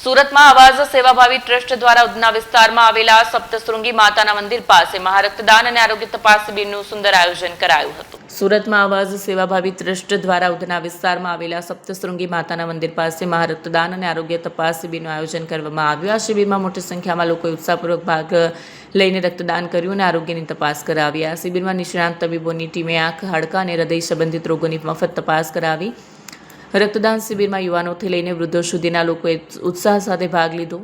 સુરતમાં આવાઝ સેવાભાવી ટ્રસ્ટ દ્વારા ઉધના વિસ્તારમાં આવેલા સપ્તશૃંગી માતાના મંદિર પાસે મહારક્તદાન અને આરોગ્ય તપાસ શિબિરનું સુંદર આયોજન કરાયું હતું. સુરતમાં આવાઝ સેવાભાવી ટ્રસ્ટ દ્વારા ઉધના વિસ્તારમાં આવેલા સપ્તશૃંગી માતાના મંદિર પાસે મહારક્તદાન અને આરોગ્ય તપાસ શિબિરનું આયોજન કરવામાં આવ્યું. આ શિબિરમાં મોટી સંખ્યામાં લોકોએ ઉત્સાહપૂર્વક ભાગ લઈને રક્તદાન કર્યું અને આરોગ્યની તપાસ કરાવી. આ શિબિરમાં નિષ્ણાંત તબીબોની ટીમે આંખ, હાડકાં અને હૃદય સંબંધિત રોગોની મફત તપાસ કરાવી. રક્તદાન શિબિરમાં યુવાનોથી લઈને વૃદ્ધો સુધીના લોકોએ ઉત્સાહ સાથે ભાગ લીધો.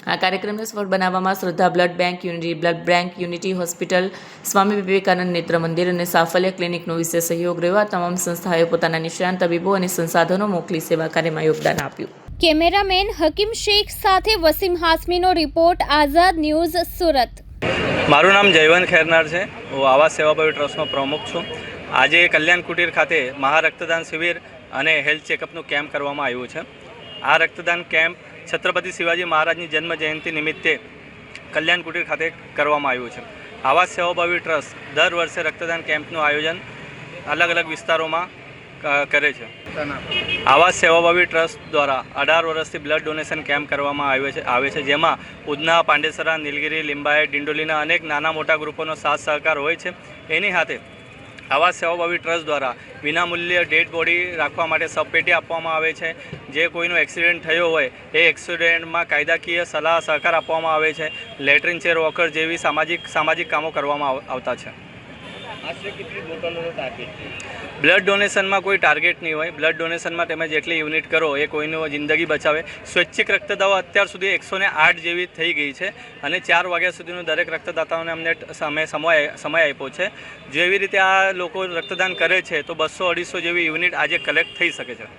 આ કાર્યક્રમને સફળ બનાવવામાં શ્રદ્ધા blood bank unity hospital, Swami Vivekananda નેત્ર મંદિર અને સાફલ્ય ક્લિનિકનો વિશેષ સહયોગ રહ્યો. આ તમામ સંસ્થાઓએ પોતાના નિષ્ણાંત તબીબો અને સંસાધનો મોકલી સેવા કાર્યમાં યોગદાન આપ્યું. કેમેરામેન હકીમ શેખ સાથે વસીમ હાસમીનો રિપોર્ટ, આઝાદ ન્યૂઝ, સુરત. મારું નામ જયવંત ખેરનાર છે. હું આવાસ સેવાભાવી ટ્રસ્ટનો પ્રમુખ છું. આજે કલ્યાણ કુટીર ખાતે મહારક્તદાન શિબિર અને હેલ્થ ચેકઅપનું કેમ્પ કરવામાં આવ્યું છે. આ રક્તદાન કેમ્પ છત્રપતિ શિવાજી મહારાજની જન્મ જયંતિ નિમિત્તે કલ્યાણ કુટીર ખાતે કરવામાં આવ્યું છે. આવાસ સેવાભાવી ટ્રસ્ટ દર વર્ષે રક્તદાન કેમ્પનું આયોજન અલગ અલગ વિસ્તારોમાં કરે છે. આવાસ સેવાભાવી ટ્રસ્ટ દ્વારા 18 વર્ષથી બ્લડ ડોનેશન કેમ્પ કરવામાં આવે છે, જેમાં ઉધના, પાંડેસરા, નીલગિરી, લિંબાયત, ડિંડોલીના અનેક નાના મોટા ગ્રુપોનો સાથ સહકાર હોય છે. એની સાથે આવાસ સેવાભાવી ટ્રસ્ટ દ્વારા વિનામૂલ્યે ડેડ બોડી રાખવા માટે સબપેટી આપવામાં આવે છે. જે કોઈનો એક્સિડન્ટ થયો હોય એ એક્સિડન્ટમાં કાયદાકીય સલાહ સહકાર આપવામાં આવે છે. લેટ્રિન ચેર વોકર જેવી સામાજિક કામો કરવામાં આવતા છે. બ્લડ ડોનેશનમાં કોઈ ટાર્ગેટ નહીં હોય. બ્લડ ડોનેશનમાં તમે જેટલી યુનિટ કરો એ કોઈની જિંદગી બચાવે. સ્વૈચ્છિક રક્તદાન અત્યાર સુધી 108 જેવી થઈ ગઈ છે અને 4 વાગ્યા સુધીનું દરેક રક્તદાતાઓને અમને સમય આપ્યો છે. જેવી રીતે આ લોકો રક્તદાન કરે છે તો 200-250 જેવી યુનિટ આજે કલેક્ટ થઈ શકે છે.